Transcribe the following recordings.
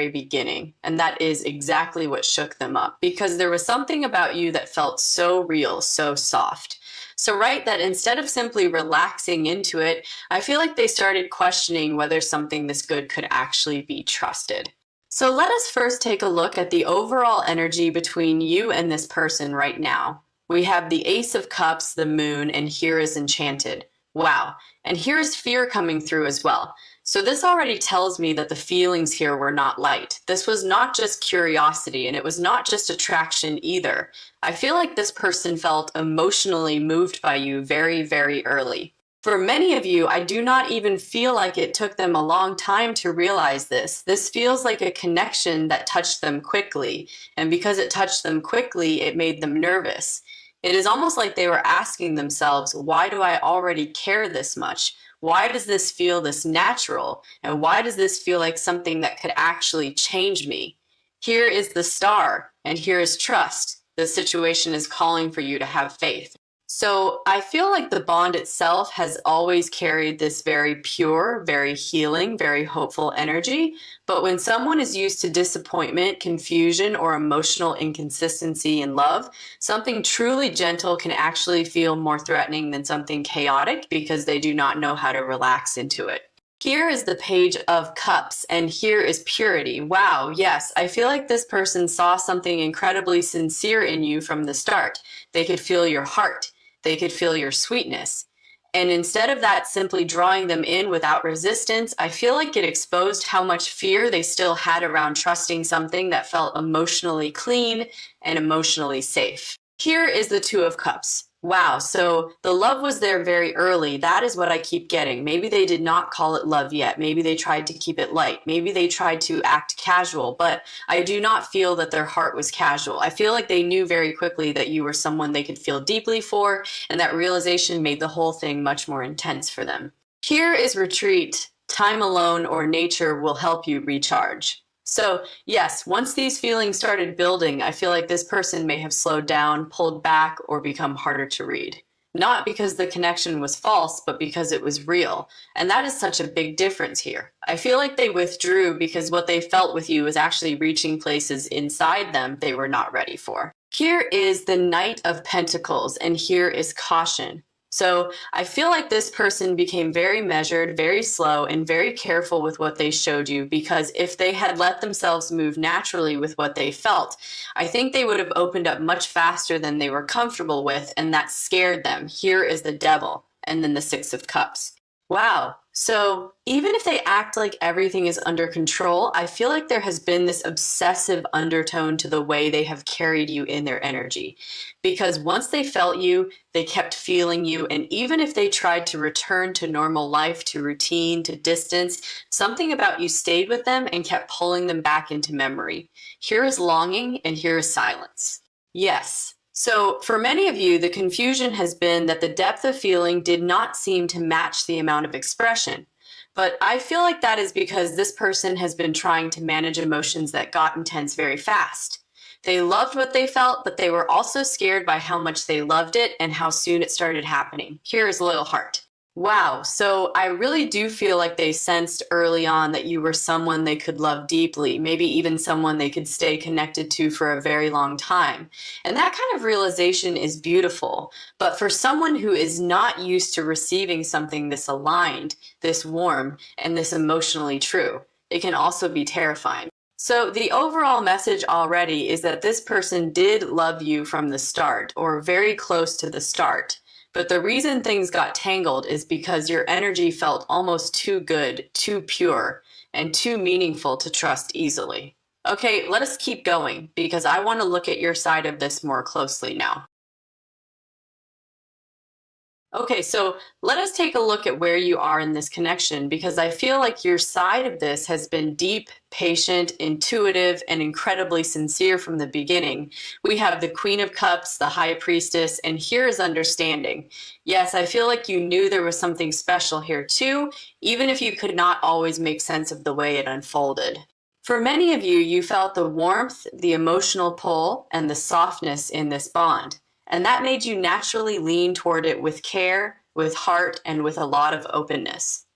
very beginning. And that is exactly what shook them up, because there was something about you that felt so real, so soft. So right, that instead of simply relaxing into it, I feel like they started questioning whether something this good could actually be trusted. So let us first take a look at the overall energy between you and this person right now. We have the Ace of Cups, the Moon, and here is Enchanted. Wow. And here is fear coming through as well. So this already tells me that the feelings here were not light. This was not just curiosity, and it was not just attraction either. I feel like this person felt emotionally moved by you very, very early. For many of you, I do not even feel like it took them a long time to realize this. This feels like a connection that touched them quickly, and because it touched them quickly, it made them nervous. It is almost like they were asking themselves, why do I already care this much? Why does this feel this natural? And why does this feel like something that could actually change me? Here is the Star, and here is trust. The situation is calling for you to have faith. So I feel like the bond itself has always carried this very pure, very healing, very hopeful energy. But when someone is used to disappointment, confusion, or emotional inconsistency in love, something truly gentle can actually feel more threatening than something chaotic, because they do not know how to relax into it. Here is the Page of Cups, and here is purity. Wow, yes, I feel like this person saw something incredibly sincere in you from the start. They could feel your heart. They could feel your sweetness. And instead of that simply drawing them in without resistance, I feel like it exposed how much fear they still had around trusting something that felt emotionally clean and emotionally safe. Here is the Two of Cups. Wow, so the love was there very early. That is what I keep getting. Maybe they did not call it love yet. Maybe they tried to keep it light. Maybe they tried to act casual, but I do not feel that their heart was casual. I feel like they knew very quickly that you were someone they could feel deeply for, and that realization made the whole thing much more intense for them. Here is Retreat. Time alone or nature will help you recharge. So yes, once these feelings started building, I feel like this person may have slowed down, pulled back, or become harder to read. Not because the connection was false, but because it was real. And that is such a big difference here. I feel like they withdrew because what they felt with you was actually reaching places inside them they were not ready for. Here is the Knight of Pentacles, and here is caution. So I feel like this person became very measured, very slow, and very careful with what they showed you, because if they had let themselves move naturally with what they felt, I think they would have opened up much faster than they were comfortable with, and that scared them. Here is the Devil, and then the Six of Cups. Wow. So even if they act like everything is under control, I feel like there has been this obsessive undertone to the way they have carried you in their energy. Because once they felt you, they kept feeling you, and even if they tried to return to normal life, to routine, to distance, something about you stayed with them and kept pulling them back into memory. Here is longing, and here is silence. Yes. So for many of you, the confusion has been that the depth of feeling did not seem to match the amount of expression. But I feel like that is because this person has been trying to manage emotions that got intense very fast. They loved what they felt, but they were also scared by how much they loved it and how soon it started happening. Here is Loyal Heart. Wow, so I really do feel like they sensed early on that you were someone they could love deeply, maybe even someone they could stay connected to for a very long time. And that kind of realization is beautiful. But for someone who is not used to receiving something this aligned, this warm, and this emotionally true, it can also be terrifying. So the overall message already is that this person did love you from the start, or very close to the start. But the reason things got tangled is because your energy felt almost too good, too pure, and too meaningful to trust easily. Okay, let us keep going, because I want to look at your side of this more closely now. Okay, so let us take a look at where you are in this connection, because I feel like your side of this has been deep, patient, intuitive, and incredibly sincere from the beginning. We have the Queen of Cups, the High Priestess, and here is understanding. Yes, I feel like you knew there was something special here too, even if you could not always make sense of the way it unfolded. For many of you, you felt the warmth, the emotional pull, and the softness in this bond. And that made you naturally lean toward it with care, with heart, and with a lot of openness.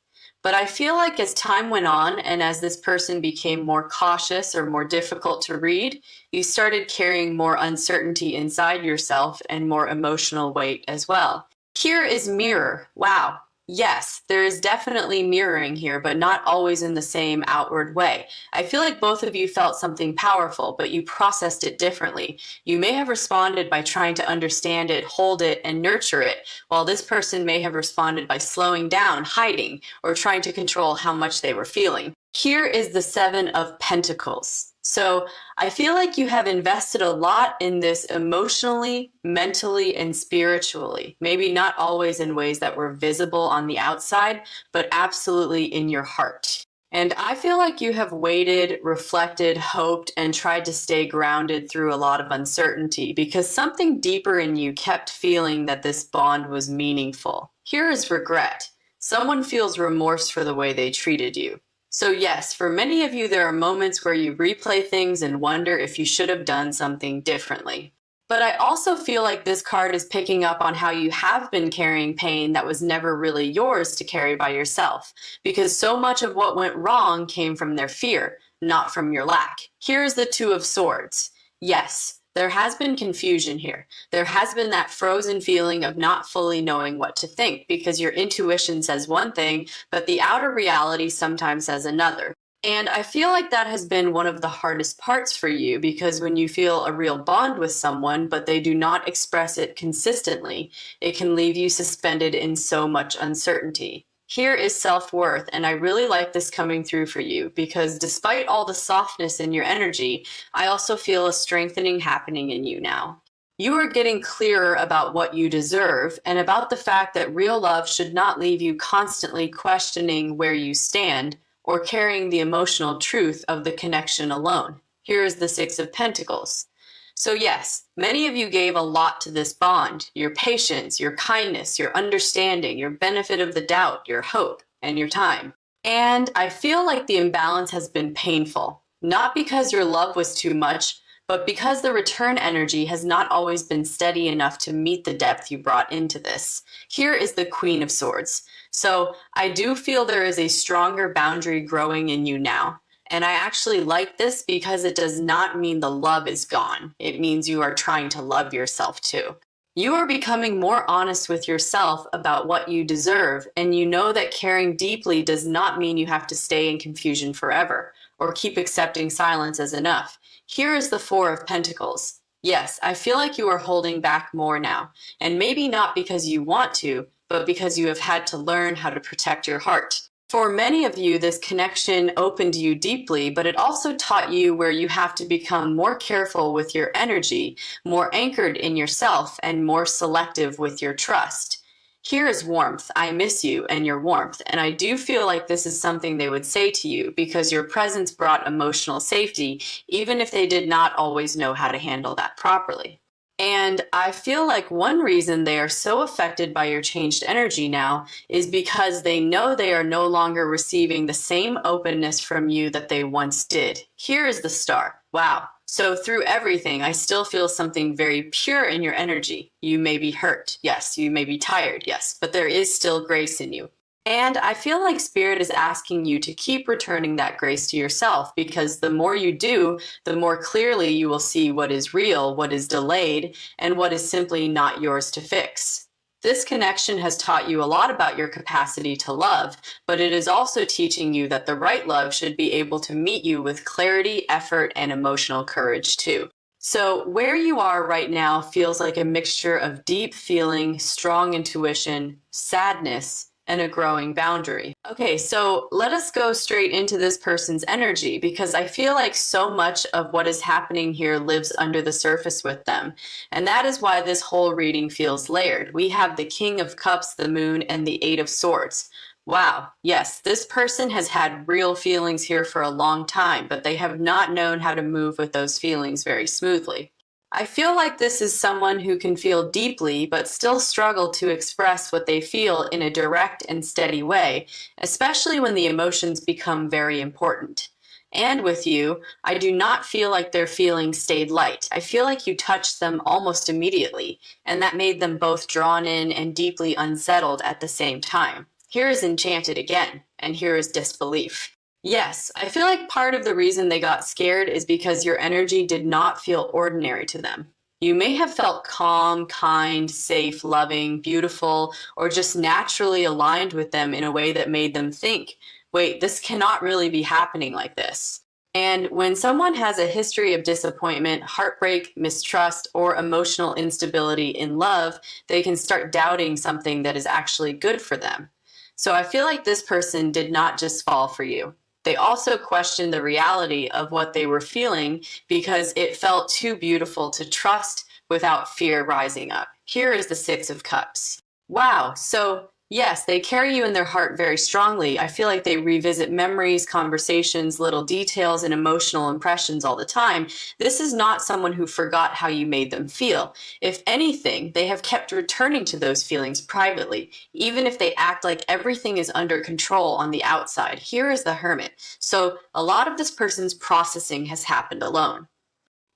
But I feel like as time went on and as this person became more cautious or more difficult to read, you started carrying more uncertainty inside yourself and more emotional weight as well. Here is mirror. Wow. Yes, there is definitely mirroring here, but not always in the same outward way. I feel like both of you felt something powerful, but you processed it differently. You may have responded by trying to understand it, hold it, and nurture it, while this person may have responded by slowing down, hiding, or trying to control how much they were feeling. Here is the Seven of Pentacles. So I feel like you have invested a lot in this emotionally, mentally, and spiritually. Maybe not always in ways that were visible on the outside, but absolutely in your heart. And I feel like you have waited, reflected, hoped, and tried to stay grounded through a lot of uncertainty because something deeper in you kept feeling that this bond was meaningful. Here is regret. Someone feels remorse for the way they treated you. So yes, for many of you, there are moments where you replay things and wonder if you should have done something differently. But I also feel like this card is picking up on how you have been carrying pain that was never really yours to carry by yourself, because so much of what went wrong came from their fear, not from your lack. Here's the Two of Swords. Yes, there has been confusion here. There has been that frozen feeling of not fully knowing what to think because your intuition says one thing, but the outer reality sometimes says another. And I feel like that has been one of the hardest parts for you because when you feel a real bond with someone, but they do not express it consistently, it can leave you suspended in so much uncertainty. Here is self-worth, and I really like this coming through for you because despite all the softness in your energy, I also feel a strengthening happening in you now. You are getting clearer about what you deserve and about the fact that real love should not leave you constantly questioning where you stand or carrying the emotional truth of the connection alone. Here is the Six of Pentacles. So yes, many of you gave a lot to this bond, your patience, your kindness, your understanding, your benefit of the doubt, your hope, and your time. And I feel like the imbalance has been painful, not because your love was too much, but because the return energy has not always been steady enough to meet the depth you brought into this. Here is the Queen of Swords. So I do feel there is a stronger boundary growing in you now. And I actually like this because it does not mean the love is gone. It means you are trying to love yourself too. You are becoming more honest with yourself about what you deserve, and you know that caring deeply does not mean you have to stay in confusion forever or keep accepting silence as enough. Here is the Four of Pentacles. Yes, I feel like you are holding back more now, and maybe not because you want to, but because you have had to learn how to protect your heart. For many of you, this connection opened you deeply, but it also taught you where you have to become more careful with your energy, more anchored in yourself, and more selective with your trust. Here is warmth. I miss you and your warmth, and I do feel like this is something they would say to you because your presence brought emotional safety, even if they did not always know how to handle that properly. And I feel like one reason they are so affected by your changed energy now is because they know they are no longer receiving the same openness from you that they once did. Here is the Star. Wow. So through everything, I still feel something very pure in your energy. You may be hurt. Yes. You may be tired. Yes. But there is still grace in you. And I feel like Spirit is asking you to keep returning that grace to yourself because the more you do, the more clearly you will see what is real, what is delayed, and what is simply not yours to fix. This connection has taught you a lot about your capacity to love, but it is also teaching you that the right love should be able to meet you with clarity, effort, and emotional courage too. So where you are right now feels like a mixture of deep feeling, strong intuition, sadness, and a growing boundary. Okay, so let us go straight into this person's energy because I feel like so much of what is happening here lives under the surface with them. And that is why this whole reading feels layered. We have the King of Cups, the Moon, and the Eight of Swords. Wow, yes, this person has had real feelings here for a long time, but they have not known how to move with those feelings very smoothly. I feel like this is someone who can feel deeply but still struggle to express what they feel in a direct and steady way, especially when the emotions become very important. And with you, I do not feel like their feelings stayed light. I feel like you touched them almost immediately, and that made them both drawn in and deeply unsettled at the same time. Here is enchanted again, and here is disbelief. Yes, I feel like part of the reason they got scared is because your energy did not feel ordinary to them. You may have felt calm, kind, safe, loving, beautiful, or just naturally aligned with them in a way that made them think, wait, this cannot really be happening like this. And when someone has a history of disappointment, heartbreak, mistrust, or emotional instability in love, they can start doubting something that is actually good for them. So I feel like this person did not just fall for you. They also questioned the reality of what they were feeling because it felt too beautiful to trust without fear rising up. Here is the Six of Cups. Wow. So, yes, they carry you in their heart very strongly. I feel like they revisit memories, conversations, little details, and emotional impressions all the time. This is not someone who forgot how you made them feel. If anything, they have kept returning to those feelings privately, even if they act like everything is under control on the outside. Here is the Hermit. So, a lot of this person's processing has happened alone.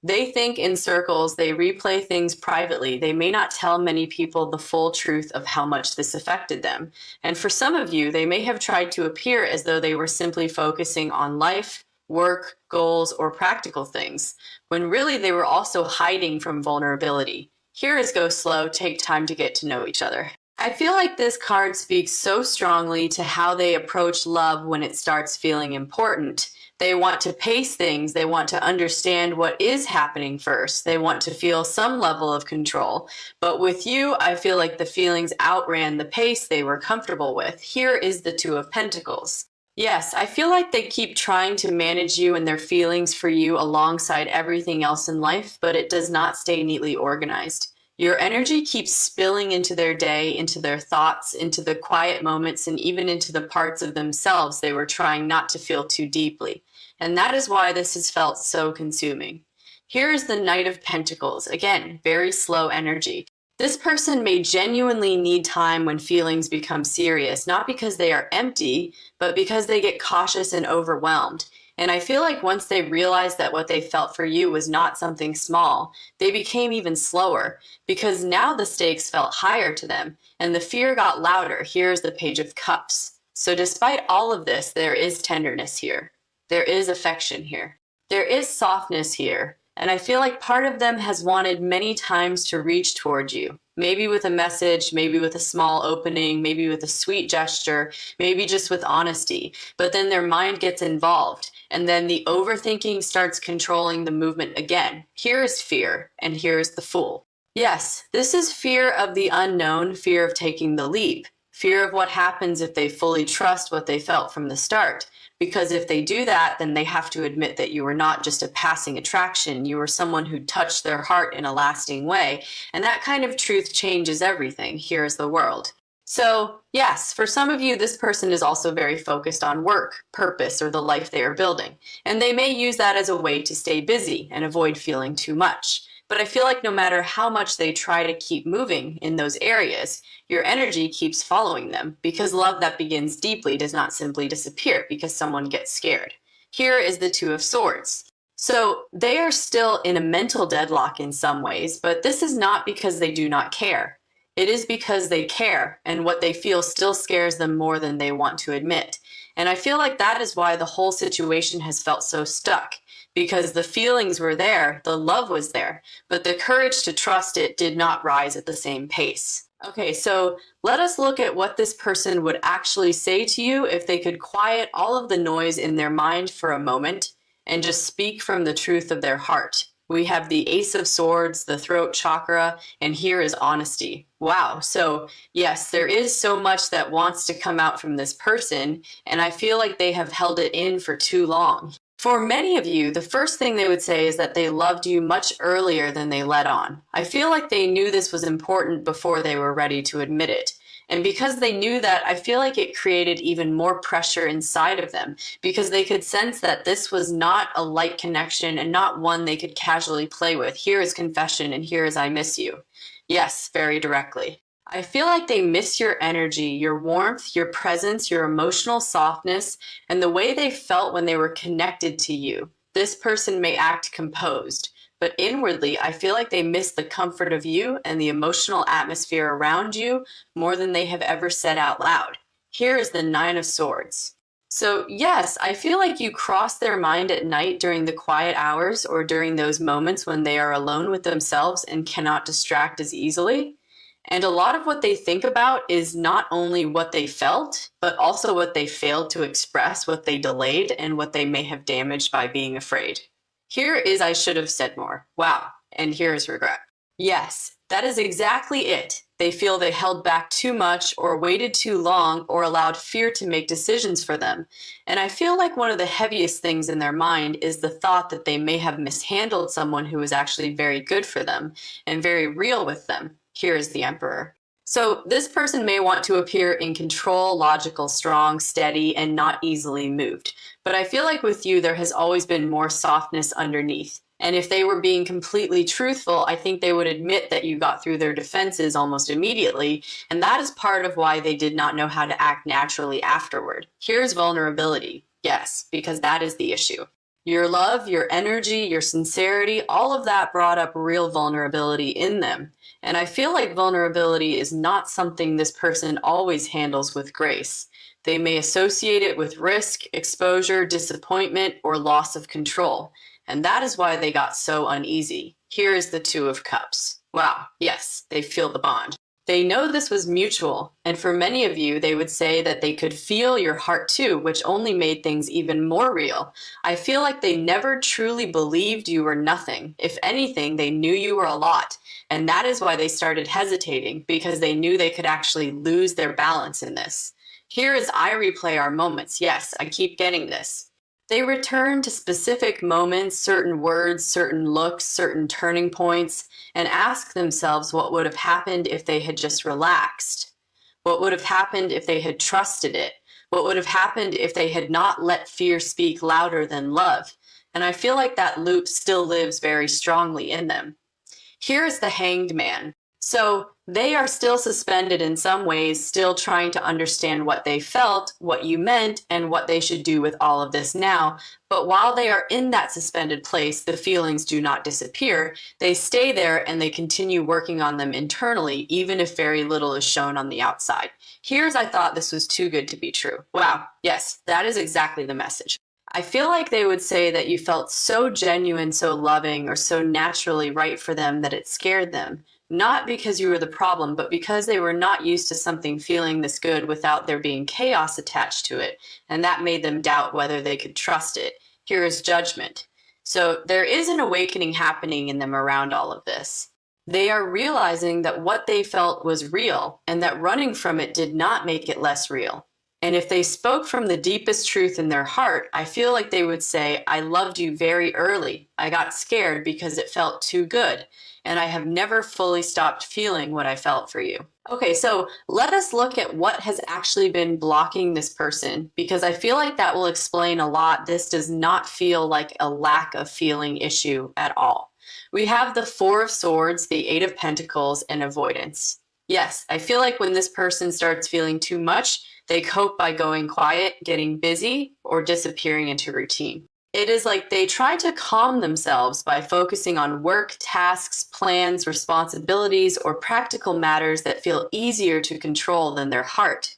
They think in circles, they replay things privately. They may not tell many people the full truth of how much this affected them. And for some of you, they may have tried to appear as though they were simply focusing on life, work, goals, or practical things, when really they were also hiding from vulnerability. Here is go slow, take time to get to know each other. I feel like this card speaks so strongly to how they approach love when it starts feeling important. They want to pace things. They want to understand what is happening first. They want to feel some level of control. But with you, I feel like the feelings outran the pace they were comfortable with. Here is the Two of Pentacles. Yes, I feel like they keep trying to manage you and their feelings for you alongside everything else in life, but it does not stay neatly organized. Your energy keeps spilling into their day, into their thoughts, into the quiet moments, and even into the parts of themselves they were trying not to feel too deeply. And that is why this has felt so consuming. Here is the Knight of Pentacles. Again, very slow energy. This person may genuinely need time when feelings become serious, not because they are empty, but because they get cautious and overwhelmed. And I feel like once they realized that what they felt for you was not something small, they became even slower because now the stakes felt higher to them and the fear got louder. Here's the Page of Cups. So despite all of this, there is tenderness here. There is affection here. There is softness here. And I feel like part of them has wanted many times to reach toward you. Maybe with a message, maybe with a small opening, maybe with a sweet gesture, maybe just with honesty. But then their mind gets involved. And then the overthinking starts controlling the movement again. Here is fear, and here is the Fool. Yes, this is fear of the unknown, fear of taking the leap, fear of what happens if they fully trust what they felt from the start. Because if they do that, then they have to admit that you were not just a passing attraction, you were someone who touched their heart in a lasting way. And that kind of truth changes everything. Here's the World. So, yes, for some of you, this person is also very focused on work, purpose, or the life they are building. And they may use that as a way to stay busy and avoid feeling too much. But I feel like no matter how much they try to keep moving in those areas, your energy keeps following them because love that begins deeply does not simply disappear because someone gets scared. Here is the Two of Swords. So they are still in a mental deadlock in some ways, but this is not because they do not care. It is because they care, and what they feel still scares them more than they want to admit. And I feel like that is why the whole situation has felt so stuck, because the feelings were there, the love was there, but the courage to trust it did not rise at the same pace. Okay, so let us look at what this person would actually say to you if they could quiet all of the noise in their mind for a moment and just speak from the truth of their heart. We have the Ace of Swords, the throat chakra, and here is honesty. Wow. So yes, there is so much that wants to come out from this person, and I feel like they have held it in for too long. For many of you, the first thing they would say is that they loved you much earlier than they let on. I feel like they knew this was important before they were ready to admit it. And because they knew that, I feel like it created even more pressure inside of them because they could sense that this was not a light connection and not one they could casually play with. Here is confession and here is I miss you. Yes, very directly. I feel like they miss your energy, your warmth, your presence, your emotional softness, and the way they felt when they were connected to you. This person may act composed, but inwardly, I feel like they miss the comfort of you and the emotional atmosphere around you more than they have ever said out loud. Here is the Nine of Swords. So, yes, I feel like you cross their mind at night during the quiet hours or during those moments when they are alone with themselves and cannot distract as easily. And a lot of what they think about is not only what they felt, but also what they failed to express, what they delayed, and what they may have damaged by being afraid. Here is I should have said more. Wow. And here is regret. Yes, that is exactly it. They feel they held back too much or waited too long or allowed fear to make decisions for them. And I feel like one of the heaviest things in their mind is the thought that they may have mishandled someone who was actually very good for them and very real with them. Here is the Emperor. So this person may want to appear in control, logical, strong, steady, and not easily moved. But I feel like with you, there has always been more softness underneath. And if they were being completely truthful, I think they would admit that you got through their defenses almost immediately. And that is part of why they did not know how to act naturally afterward. Here's vulnerability. Yes, because that is the issue. Your love, your energy, your sincerity, all of that brought up real vulnerability in them. And I feel like vulnerability is not something this person always handles with grace. They may associate it with risk, exposure, disappointment, or loss of control. And that is why they got so uneasy. Here is the Two of Cups. Wow, yes, they feel the bond. They know this was mutual, and for many of you, they would say that they could feel your heart too, which only made things even more real. I feel like they never truly believed you were nothing. If anything, they knew you were a lot, and that is why they started hesitating, because they knew they could actually lose their balance in this. Here is I replay our moments. Yes, I keep getting this. They return to specific moments, certain words, certain looks, certain turning points, and ask themselves what would have happened if they had just relaxed. What would have happened if they had trusted it? What would have happened if they had not let fear speak louder than love? And I feel like that loop still lives very strongly in them. Here is the Hanged Man. So they are still suspended in some ways, still trying to understand what they felt, what you meant, and what they should do with all of this now. But while they are in that suspended place, the feelings do not disappear. They stay there and they continue working on them internally, even if very little is shown on the outside. Here's I thought this was too good to be true. Wow, yes, that is exactly the message. I feel like they would say that you felt so genuine, so loving, or so naturally right for them that it scared them. Not because you were the problem, but because they were not used to something feeling this good without there being chaos attached to it, and that made them doubt whether they could trust it. Here is Judgment. So there is an awakening happening in them around all of this. They are realizing that what they felt was real, and that running from it did not make it less real. And if they spoke from the deepest truth in their heart, I feel like they would say, I loved you very early. I got scared because it felt too good. And I have never fully stopped feeling what I felt for you. Okay, so let us look at what has actually been blocking this person, because I feel like that will explain a lot. This does not feel like a lack of feeling issue at all. We have the Four of Swords, the Eight of Pentacles, and avoidance. Yes, I feel like when this person starts feeling too much, they cope by going quiet, getting busy, or disappearing into routine. It is like they try to calm themselves by focusing on work, tasks, plans, responsibilities, or practical matters that feel easier to control than their heart.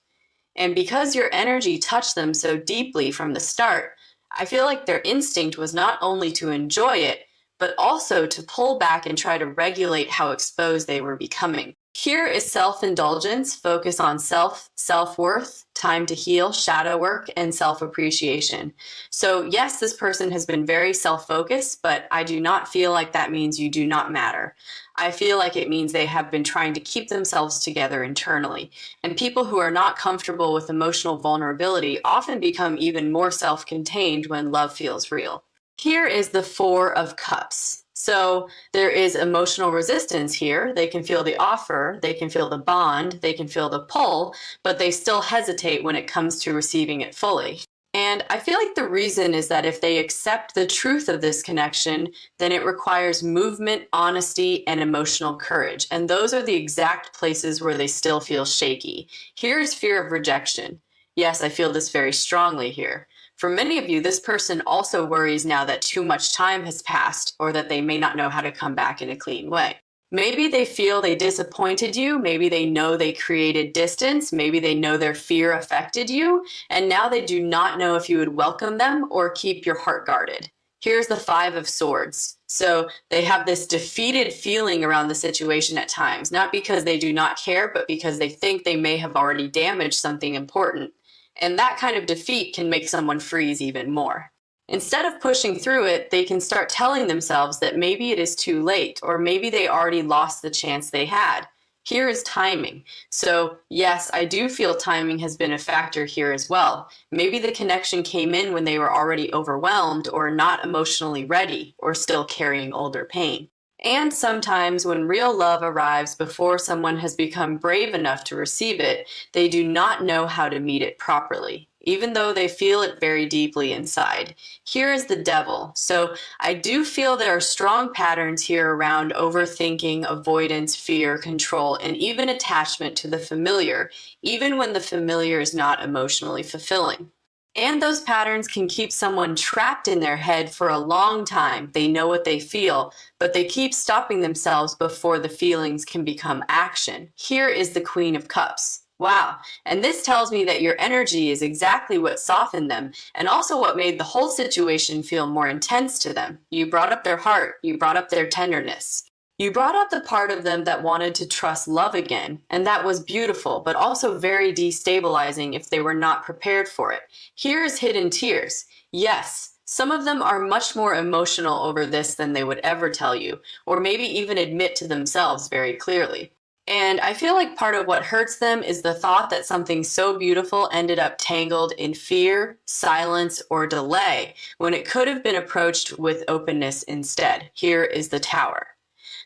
And because your energy touched them so deeply from the start, I feel like their instinct was not only to enjoy it, but also to pull back and try to regulate how exposed they were becoming. Here is self-indulgence, focus on self-worth, time to heal, shadow work, and self-appreciation. So yes, this person has been very self-focused, but I do not feel like that means you do not matter. I feel like it means they have been trying to keep themselves together internally. And people who are not comfortable with emotional vulnerability often become even more self-contained when love feels real. Here is the Four of Cups. So there is emotional resistance here. They can feel the offer, they can feel the bond, they can feel the pull, but they still hesitate when it comes to receiving it fully. And I feel like the reason is that if they accept the truth of this connection, then it requires movement, honesty, and emotional courage. And those are the exact places where they still feel shaky. Here's fear of rejection. Yes, I feel this very strongly here. For many of you, this person also worries now that too much time has passed or that they may not know how to come back in a clean way. Maybe they feel they disappointed you. Maybe they know they created distance. Maybe they know their fear affected you. And now they do not know if you would welcome them or keep your heart guarded. Here's the Five of Swords. So they have this defeated feeling around the situation at times, not because they do not care, but because they think they may have already damaged something important. And that kind of defeat can make someone freeze even more. Instead of pushing through it, they can start telling themselves that maybe it is too late, or maybe they already lost the chance they had. Here is timing. So yes, I do feel timing has been a factor here as well. Maybe the connection came in when they were already overwhelmed or not emotionally ready or still carrying older pain. And sometimes when real love arrives before someone has become brave enough to receive it, they do not know how to meet it properly, even though they feel it very deeply inside. Here is the Devil. So I do feel there are strong patterns here around overthinking, avoidance, fear, control, and even attachment to the familiar, even when the familiar is not emotionally fulfilling. And those patterns can keep someone trapped in their head for a long time. They know what they feel, but they keep stopping themselves before the feelings can become action. Here is the Queen of Cups. Wow. And this tells me that your energy is exactly what softened them and also what made the whole situation feel more intense to them. You brought up their heart. You brought up their tenderness. You brought up the part of them that wanted to trust love again, and that was beautiful, but also very destabilizing if they were not prepared for it. Here is hidden tears. Yes, some of them are much more emotional over this than they would ever tell you, or maybe even admit to themselves very clearly. And I feel like part of what hurts them is the thought that something so beautiful ended up tangled in fear, silence, or delay, when it could have been approached with openness instead. Here is the Tower.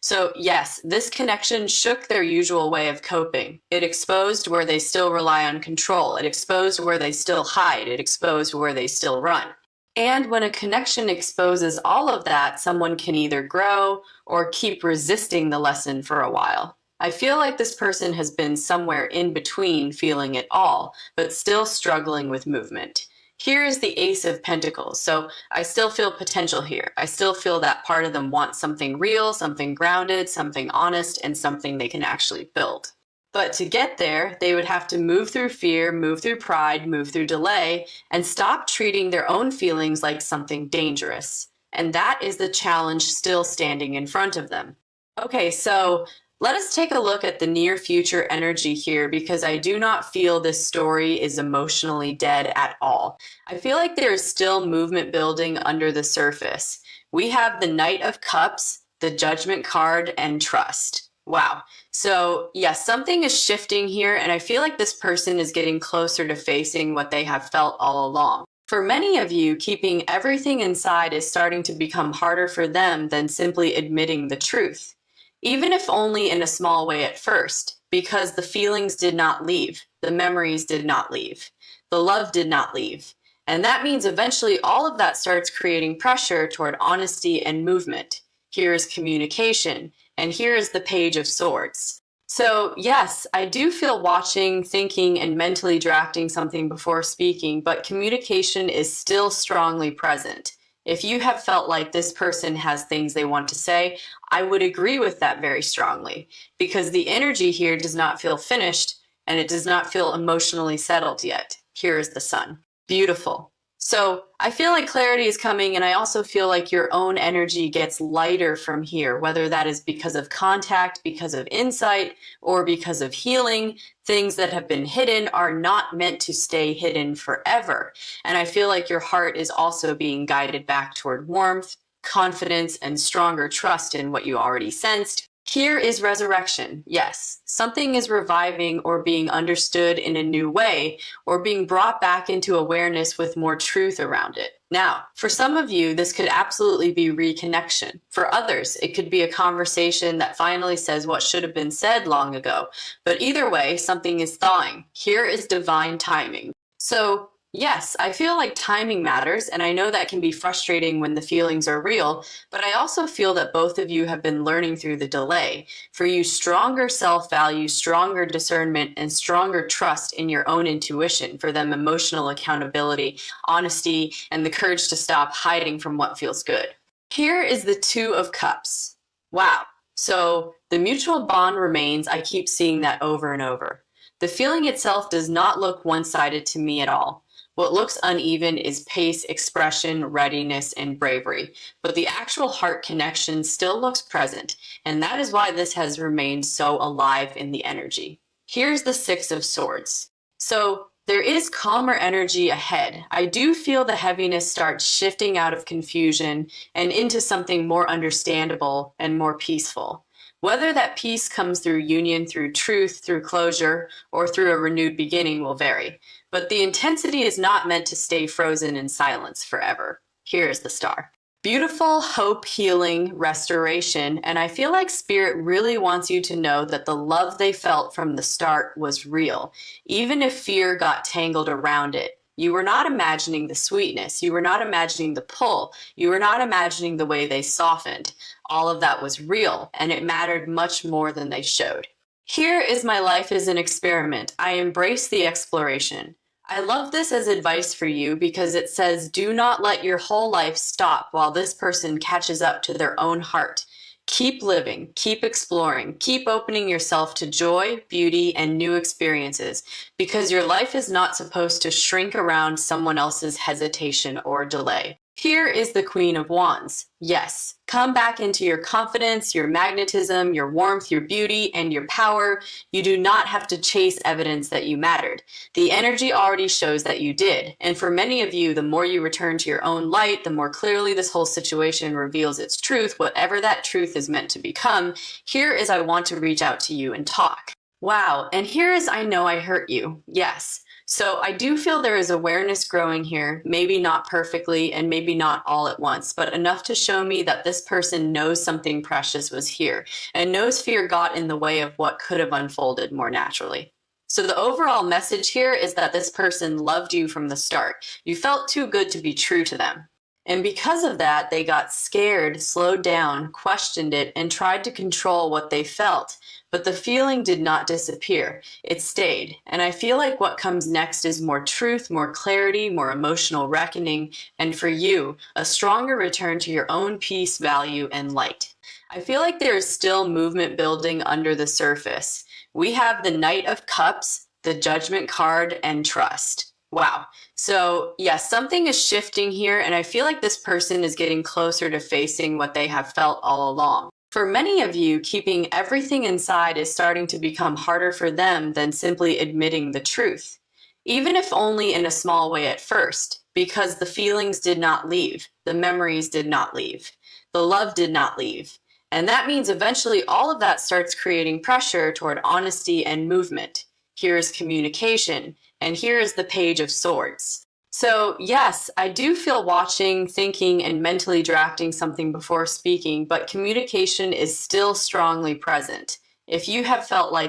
So yes, this connection shook their usual way of coping. It exposed where they still rely on control. It exposed where they still hide. It exposed where they still run. And when a connection exposes all of that, someone can either grow or keep resisting the lesson for a while. I feel like this person has been somewhere in between feeling it all, but still struggling with movement. Here is the Ace of Pentacles. So I still feel potential here. I still feel that part of them wants something real, something grounded, something honest, and something they can actually build. But to get there, they would have to move through fear, move through pride, move through delay, and stop treating their own feelings like something dangerous. And that is the challenge still standing in front of them. Okay, so let us take a look at the near future energy here, because I do not feel this story is emotionally dead at all. I feel like there is still movement building under the surface. We have the Knight of Cups, the Judgment card, and Trust. Wow. So yes, something is shifting here, and I feel like this person is getting closer to facing what they have felt all along. For many of you, keeping everything inside is starting to become harder for them than simply admitting the truth, even if only in a small way at first, because the feelings did not leave, the memories did not leave, the love did not leave. And that means eventually all of that starts creating pressure toward honesty and movement. Here is communication, and here is the Page of Swords. So yes, I do feel watching, thinking, and mentally drafting something before speaking, but communication is still strongly present. If you have felt like this person has things they want to say, I would agree with that very strongly, because the energy here does not feel finished and it does not feel emotionally settled yet. Here is the Sun. Beautiful. So I feel like clarity is coming, and I also feel like your own energy gets lighter from here, whether that is because of contact, because of insight, or because of healing. Things that have been hidden are not meant to stay hidden forever. And I feel like your heart is also being guided back toward warmth, confidence, and stronger trust in what you already sensed. Here is resurrection. Yes, something is reviving or being understood in a new way, or being brought back into awareness with more truth around it. Now, for some of you, this could absolutely be reconnection. For others, it could be a conversation that finally says what should have been said long ago. But either way, something is thawing. Here is divine timing. So yes, I feel like timing matters, and I know that can be frustrating when the feelings are real, but I also feel that both of you have been learning through the delay. For you, stronger self-value, stronger discernment, and stronger trust in your own intuition. For them, emotional accountability, honesty, and the courage to stop hiding from what feels good. Here is the Two of Cups. Wow. So The mutual bond remains. I keep seeing that over and over. The feeling itself does not look one-sided to me at all. What looks uneven is pace, expression, readiness, and bravery, but the actual heart connection still looks present, and that is why this has remained so alive in the energy. Here's the Six of Swords. So there is calmer energy ahead. I do feel the heaviness starts shifting out of confusion and into something more understandable and more peaceful. Whether that peace comes through union, through truth, through closure, or through a renewed beginning will vary. But the intensity is not meant to stay frozen in silence forever. Here is the star. Beautiful hope, healing, restoration, and I feel like Spirit really wants you to know that the love they felt from the start was real, even if fear got tangled around it. You were not imagining the sweetness, you were not imagining the pull, you were not imagining the way they softened. All of that was real, and it mattered much more than they showed. Here is my life as an experiment. I embrace the exploration. I love this as advice for you because it says, do not let your whole life stop while this person catches up to their own heart. Keep living, keep exploring, keep opening yourself to joy, beauty, and new experiences because your life is not supposed to shrink around someone else's hesitation or delay. Here is the Queen of Wands. Yes, come back into your confidence, your magnetism, your warmth, your beauty, and your power. You do not have to chase evidence that you mattered. The energy already shows that you did. And for many of you, the more you return to your own light, the more clearly this whole situation reveals its truth, whatever that truth is meant to become. Here is I want to reach out to you and talk. Wow, and here is I know I hurt you. Yes. So I do feel there is awareness growing here, maybe not perfectly and maybe not all at once, but enough to show me that this person knows something precious was here and knows fear got in the way of what could have unfolded more naturally. So the overall message here is that this person loved you from the start. You felt too good to be true to them. And because of that, they got scared, slowed down, questioned it, and tried to control what they felt. But the feeling did not disappear. It stayed. And I feel like what comes next is more truth, more clarity, more emotional reckoning, and for you, a stronger return to your own peace, value, and light. I feel like there is still movement building under the surface. We have the Knight of Cups, the Judgment card, and trust. Wow. So yes, something is shifting here, and I feel like this person is getting closer to facing what they have felt all along. For many of you, keeping everything inside is starting to become harder for them than simply admitting the truth, even if only in a small way at first, because the feelings did not leave, the memories did not leave, the love did not leave. And that means eventually all of that starts creating pressure toward honesty and movement. Here's communication, and here is the Page of Swords. So yes, I do feel watching, thinking, and mentally drafting something before speaking, but communication is still strongly present. If you have felt like